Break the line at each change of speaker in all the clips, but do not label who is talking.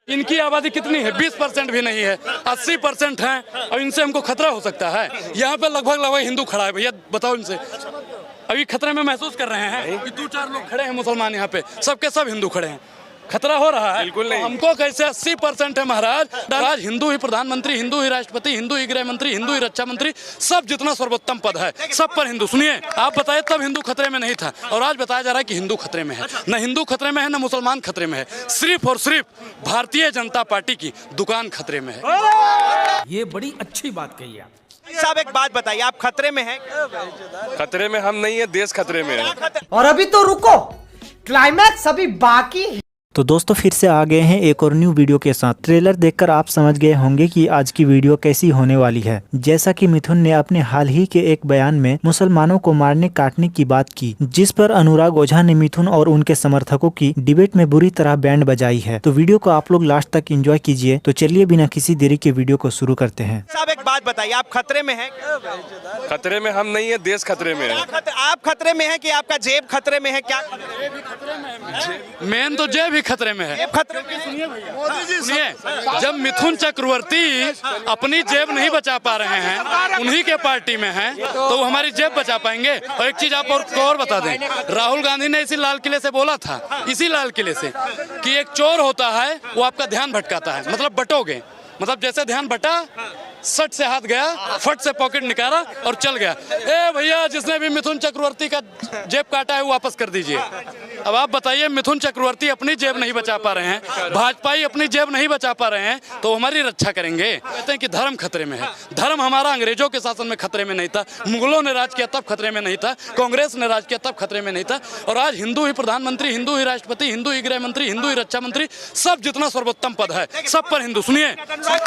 इनकी आबादी कितनी है? 20% भी नहीं है, 80% है और इनसे हमको खतरा हो सकता है। यहाँ पे लगभग हिंदू खड़ा है। भैया बताओ इनसे, अभी खतरे में महसूस कर रहे हैं कि 2-4 लोग खड़े हैं मुसलमान यहाँ पे, सबके सब हिंदू खड़े हैं, खतरा हो रहा है।
बिल्कुल नहीं।
हमको कैसे 80% है महाराज। आज हिंदू ही प्रधानमंत्री, हिंदू ही राष्ट्रपति, हिंदू ही गृह मंत्री, हिंदू ही रक्षा मंत्री, सब जितना सर्वोत्तम पद है सब पर हिंदू। सुनिए, आप बताए तब हिंदू खतरे में नहीं था और आज बताया जा रहा है कि हिंदू खतरे में है। न हिंदू खतरे में है न मुसलमान खतरे में है, सिर्फ और सिर्फ भारतीय जनता पार्टी की दुकान खतरे में है।
ये बड़ी अच्छी बात कही आप
साहब। एक बात बताइए, आप खतरे में हैं?
खतरे में हम नहीं है, देश खतरे में है।
और अभी तो रुको, क्लाइमैक्स अभी बाकी है।
तो दोस्तों फिर से आ गए हैं एक और न्यू वीडियो के साथ। ट्रेलर देखकर आप समझ गए होंगे कि आज की वीडियो कैसी होने वाली है। जैसा कि मिथुन ने अपने हाल ही के एक बयान में मुसलमानों को मारने काटने की बात की, जिस पर अनुराग ओझा ने मिथुन और उनके समर्थकों की डिबेट में बुरी तरह बैंड बजाई है। तो वीडियो को आप लोग लास्ट तक एंजॉय कीजिए। तो चलिए बिना किसी देरी के वीडियो को शुरू करते हैं।
साहब एक बात बताइए, आप खतरे में हैं?
खतरे में हम नहीं है, देश खतरे में है।
आप खतरे में हैं कि आपका जेब खतरे में है? क्या
मेन तो जेब ही खतरे में है।
जेब खतरे में?
सुनिए, जब मिथुन चक्रवर्ती अपनी जेब नहीं बचा पा रहे हैं, उन्हीं के पार्टी में हैं, तो वो हमारी जेब बचा पाएंगे। और एक चीज आप और बता दें, राहुल गांधी ने इसी लाल किले से बोला था, इसी लाल किले से, कि एक चोर होता है वो आपका ध्यान भटकाता है, मतलब बटोगे, मतलब जैसे ध्यान बटा, सट से हाथ गया, फट से पॉकेट निकाला और चल गया। ए भैया, जिसने भी मिथुन चक्रवर्ती का जेब काटा है वो वापस कर दीजिए। अब आप बताइए, मिथुन चक्रवर्ती अपनी जेब नहीं बचा पा रहे हैं, भाजपाई अपनी जेब नहीं बचा पा रहे हैं, तो हमारी रक्षा करेंगे? कहते हैं कि धर्म खतरे में है। धर्म हमारा अंग्रेजों के शासन में खतरे में नहीं था, मुगलों ने राज किया तब खतरे में नहीं था, कांग्रेस ने राज किया तब खतरे में नहीं था, और आज हिंदू ही प्रधानमंत्री, हिंदू ही राष्ट्रपति, हिंदू ही गृह मंत्री, हिंदू ही रक्षा मंत्री, सब जितना सर्वोत्तम पद है सब पर हिंदू। सुनिए,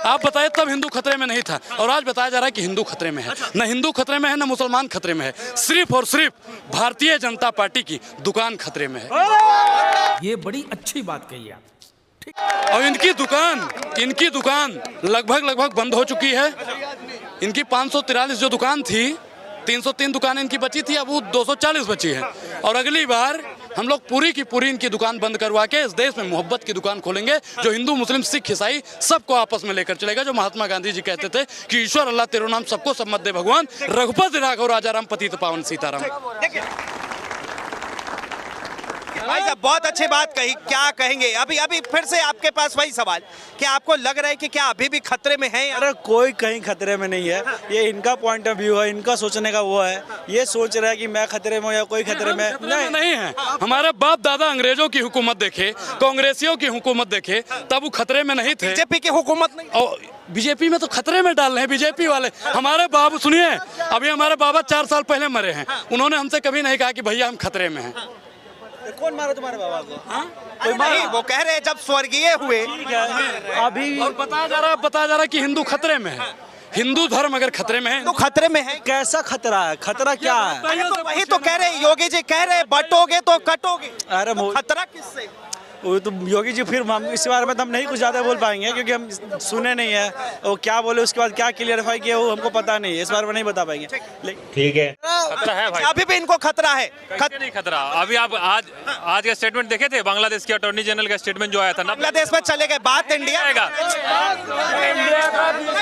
आप बताए तब हिंदू खतरे में नहीं था और आज बताया जा रहा है कि हिंदू खतरे में है। न हिंदू खतरे में है न मुसलमान खतरे में है, सिर्फ और सिर्फ भारतीय जनता पार्टी की दुकान खतरे में है।
ये बड़ी अच्छी बात कही आप।
और इनकी दुकान लगभग बंद हो चुकी है। इनकी 543 जो दुकान थी, 303 दुकानें इनकी बची थी, अब वो 240 बची है। और अगली बार हम लोग पूरी की पूरी इनकी दुकान बंद करवा के इस देश में मोहब्बत की दुकान खोलेंगे, जो हिंदू मुस्लिम सिख ईसाई सबको आपस में लेकर चलेगा। जो महात्मा गांधी जी कहते थे कि ईश्वर अल्लाह तेरो नाम सबको सम्मत दे भगवान, रघुपति राघव राजा राम पतित पावन सीताराम।
भाई साहब बहुत अच्छी बात कही, क्या कहेंगे? अभी फिर से आपके पास वही सवाल, क्या आपको लग रहा है कि क्या अभी भी खतरे में है?
अरे कोई कहीं खतरे में नहीं है, ये इनका पॉइंट ऑफ व्यू है, इनका सोचने का वो है। ये सोच रहा है कि मैं खतरे में हूं या कोई खतरे में
नहीं है। हमारे बाप दादा अंग्रेजों की हुकूमत देखे, कांग्रेसियों की हुकूमत देखे, तब वो खतरे में नहीं थे।
बीजेपी की हुकूमत नहीं,
और बीजेपी में तो खतरे में डाल रहे हैं बीजेपी वाले। हमारे बाबू, सुनिए, अभी हमारे बाबा 4 साल पहले मरे हैं, उन्होंने हमसे कभी नहीं कहा कि भैया हम खतरे में हैं।
कौन मारा तुम्हारे बाबा को?
कोई नहीं, वो कह रहे हैं जब स्वर्गीय हुए।
अभी
और बताया जा रहा है कि हिंदू खतरे में है। हिंदू धर्म अगर खतरे में है
तो खतरे में है।
कैसा खतरा है? खतरा क्या है?
तो वही तो कह रहे हैं, योगी जी कह रहे हैं बटोगे तो कटोगे।
अरे
तो खतरा किससे?
वो तो योगी जी, फिर हम इस बारे में तो हम नहीं कुछ ज़्यादा बोल पाएंगे क्योंकि हम सुने नहीं है। वो क्या बोले उसके बाद क्या क्लियरफाई किया वो हमको पता नहीं है, इस बारे में नहीं बता पाएंगे।
ठीक है,
खतरा है भाई,
अभी भी इनको खतरा है।
नहीं खतरा। अभी आप आज का स्टेटमेंट देखे थे, बांग्लादेश के अटॉर्नी जनरल का स्टेटमेंट जो आया था ना,
बांग्लादेश में चले गए, बात इंडिया
आएगा।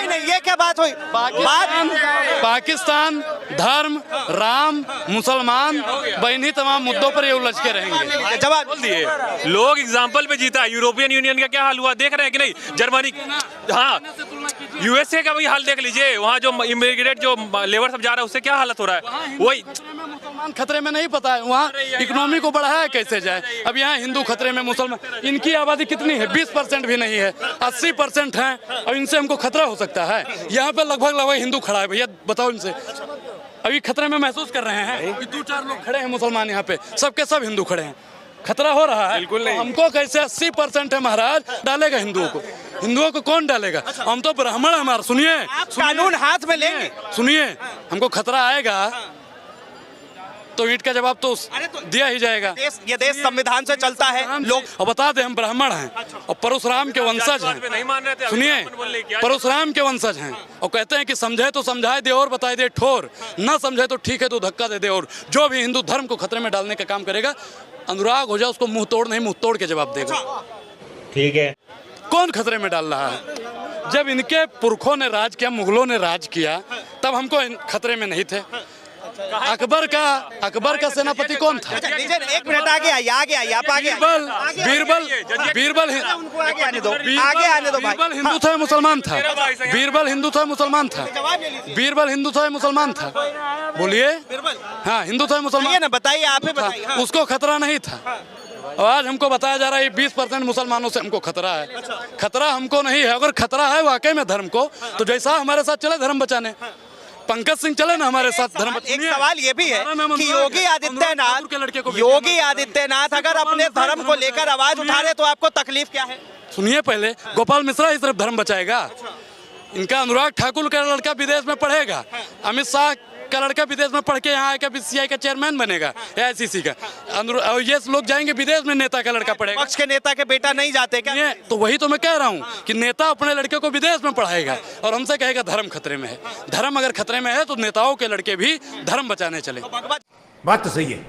नहीं, ये क्या बात हुई?
पाकिस्तान, धर्म, राम, मुसलमान, बहनी, तमाम मुद्दों पर ये उलझ के रहेंगे।
जवाब
बोल दिए लोग। एग्जाम्पल पे जीता है। यूरोपियन यूनियन का क्या हाल हुआ देख रहे हैं कि नहीं? जर्मनी, हाँ, यूएसए का भी हाल देख लीजिए, वहाँ जो इमिग्रेट जो लेबर सब जा रहा है उससे क्या हालत हो रहा है। वही
मुसलमान खतरे में नहीं, पता है वहाँ इकोनॉमी को बढ़ाया कैसे जाए। अब यहाँ हिंदू खतरे में, मुसलमान, इनकी आबादी कितनी है? 20% भी नहीं है, 80% है और इनसे हमको खतरा हो सकता है। यहाँ पे लगभग हिंदू खड़ा है। भैया बताओ इनसे, अभी खतरे में महसूस कर रहे हैं कि 2-4 लोग खड़े हैं मुसलमान यहाँ पे, सबके सब हिंदू खड़े हैं, खतरा हो रहा है।
बिल्कुल नहीं।
हमको कैसे 80% है महाराज, डालेगा हिंदुओं को? हिंदुओं को कौन डालेगा? हम तो ब्राह्मण है हमारा। सुनिए,
कानून हाथ में लेंगे।
सुनिए, हमको खतरा आएगा तो ईंट का जवाब तो दिया ही जाएगा।
ये देश संविधान से चलता है।
लोग और बता दें हम ब्राह्मण हैं और परशुराम के वंशज हैं।
नहीं मान रहे थे।
सुनिए, परशुराम के वंशज हैं और कहते हैं कि समझे तो समझाए दे और बताए दे ठोर, ना समझे तो ठीक है तो धक्का दे दे। और जो भी हिंदू धर्म को खतरे में डालने का काम करेगा, अनुराग ओझा उसको मुंह तोड़ नहीं, मुंह तोड़ के जवाब देगा।
ठीक है।
कौन खतरे में डाल रहा है? जब इनके पुरखों ने राज किया, मुगलों ने राज किया, तब हमको खतरे में नहीं थे। अकबर का सेनापति कौन था?
एक मिनट आगे आइए आप आगे
बीरबल
आने दो भाई।
बीरबल हिंदू था मुसलमान था? बीरबल हिंदू था मुसलमान था? बीरबल हिंदू था मुसलमान था? बोलिए। हाँ, हिंदू था मुसलमान
ना, बताइए, आप ही बताइए। हाँ।
उसको खतरा नहीं था। और आज हमको बताया जा रहा है 20% मुसलमानों से हमको खतरा है। खतरा हमको नहीं है। अगर खतरा है वाकई में धर्म को, तो जैसा हमारे साथ चले धर्म बचाने, पंकज सिंह चले ना हमारे साथ धर्म।
एक सवाल ये भी है कि योगी आदित्यनाथ अगर अपने धर्म को लेकर आवाज उठा रहे तो आपको तकलीफ क्या है?
सुनिए पहले, गोपाल मिश्रा ही सिर्फ धर्म बचाएगा? इनका अनुराग ठाकुर का लड़का विदेश में पढ़ेगा, अमित शाह का लड़का विदेश में पढ़ के यहाँ आकर बीसीसीआई का चेयरमैन बनेगा, आईसीसी का। और ये लोग जाएंगे विदेश में, नेता का लड़का पढ़ेगा।
पक्ष के नेता के बेटा नहीं जाते क्या?
तो वही तो मैं कह रहा हूँ कि नेता अपने लड़के को विदेश में पढ़ाएगा और हमसे कहेगा धर्म खतरे में है। धर्म अगर खतरे में है तो नेताओं के लड़के भी धर्म बचाने चले।
बात तो सही है।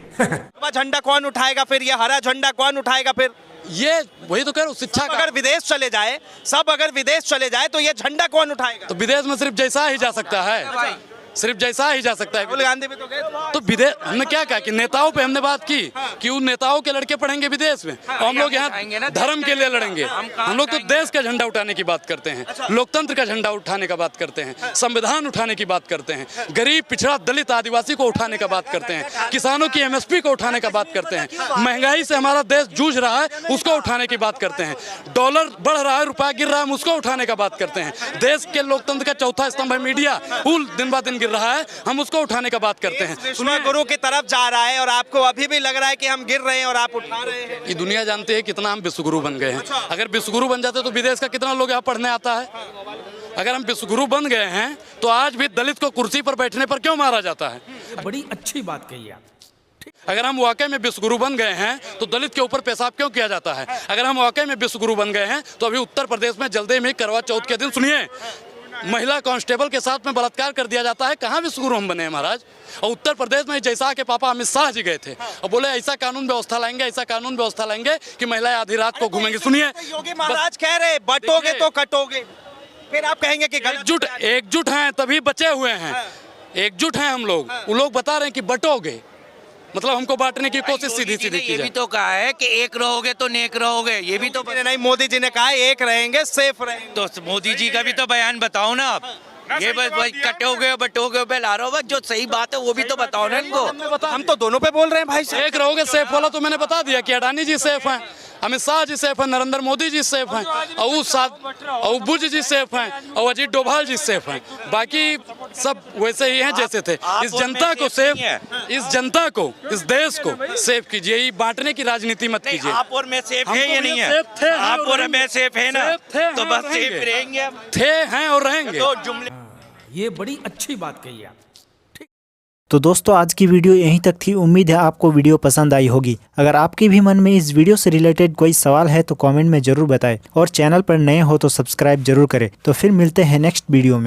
झंडा कौन उठाएगा फिर? ये हरा झंडा कौन उठाएगा फिर?
ये वही तो कह रहा हूँ, शिक्षा का।
अगर विदेश चले जाए, सब अगर विदेश चले जाए तो ये झंडा कौन उठाएगा?
तो विदेश में सिर्फ जैसा ही जा सकता है, सिर्फ जैसा ही जा सकता है।
राहुल गांधी भी तो गए।
तो विदेश हमने क्या कहा कि नेताओं पे हमने बात की कि उन नेताओं के लड़के पढ़ेंगे विदेश में और हम लोग यहाँ धर्म के लिए लड़ेंगे। हम लोग तो देश का झंडा उठाने की बात करते हैं, लोकतंत्र का झंडा उठाने का बात करते हैं, संविधान उठाने की बात करते हैं, गरीब पिछड़ा दलित आदिवासी को उठाने का बात करते हैं, किसानों की एमएसपी को उठाने का बात करते हैं, महंगाई से हमारा देश जूझ रहा है उसको उठाने की बात करते हैं, डॉलर बढ़ रहा है, रुपया गिर रहा है, उसको उठाने का बात करते हैं, देश के लोकतंत्र का चौथा स्तंभ है मीडिया, वो दिन ब दिन गिर रहा है, हम उसको उठाने का बात करते हैं।
विश्व गुरु की तरफ जा रहा है और आपको अभी भी लग रहा है कि हम गिर रहे हैं और आप उठा रहे हैं।
ये दुनिया जानती है कितना हम विश्वगुरु बन गए हैं। अगर विश्वगुरु बन जाते तो विदेश का कितना लोग यहाँ पढ़ने आता है? अगर हम विश्वगुरु बन गए हैं तो आज भी दलित को कुर्सी पर बैठने पर क्यों मारा जाता है?
बड़ी अच्छी बात कही आप।
अगर हम वाकई में विश्वगुरु बन गए हैं तो दलित के ऊपर पेशाब क्यों किया जाता है? अगर हम वाकई में विश्वगुरु बन गए हैं तो अभी उत्तर प्रदेश में जल्दी में करवा चौथ के दिन, सुनिए, महिला कांस्टेबल के साथ में बलात्कार कर दिया जाता है। कहाँ विश्वगुरु हम बने हैं महाराज? और उत्तर प्रदेश में जैसा के पापा अमित शाह जी गए थे और बोले ऐसा कानून व्यवस्था लाएंगे, ऐसा कानून व्यवस्था लाएंगे कि महिलाएं आधी रात को घूमेंगी। सुनिए,
योगी महाराज कह रहे बटोगे तो कटोगे, फिर आप कहेंगे कि
एकजुट हैं तभी बचे हुए हैं, एकजुट हैं हम लोग। वो लोग बता रहे हैं कि बटोगे, मतलब हमको बांटने की कोशिश सीधी की
ये
जाए।
भी तो कहा है कि एक रहोगे तो नेक रहोगे, ये भी तो
नहीं, मोदी जी ने कहा एक रहेंगे सेफ रहेंगे।
तो मोदी जी का भी तो बयान बताओ ना आप। ये बस भाई कटोगे बटोगे पे ला रहे हो, बस जो सही बात है वो भी तो बताओ ना इनको।
हम तो दोनों पे बोल रहे हैं भाई साहब।
एक रहोगे सेफ वाला तो मैंने बता दिया कि अडानी जी सेफ हैं, अमित शाह जी सेफ हैं, नरेंद्र मोदी जी सेफ हैं, और बुज जी सेफ हैं, और अजीत डोभाल जी सेफ हैं। बाकी सब वैसे ही हैं जैसे थे। इस जनता को सेफ, इस जनता को, इस देश को सेफ कीजिए। ये बांटने की राजनीति मत कीजिए।
आप और मैं सेफ है या नहीं है? आप और मैं सेफ है ना, तो बस सेफ रहेंगे,
थे हैं और रहेंगे।
तो जुमले।
ये बड़ी अच्छी बात कही आप।
तो दोस्तों आज की वीडियो यहीं तक थी। उम्मीद है आपको वीडियो पसंद आई होगी। अगर आपके भी मन में इस वीडियो से रिलेटेड कोई सवाल है तो कमेंट में ज़रूर बताएं और चैनल पर नए हो तो सब्सक्राइब जरूर करें। तो फिर मिलते हैं नेक्स्ट वीडियो में।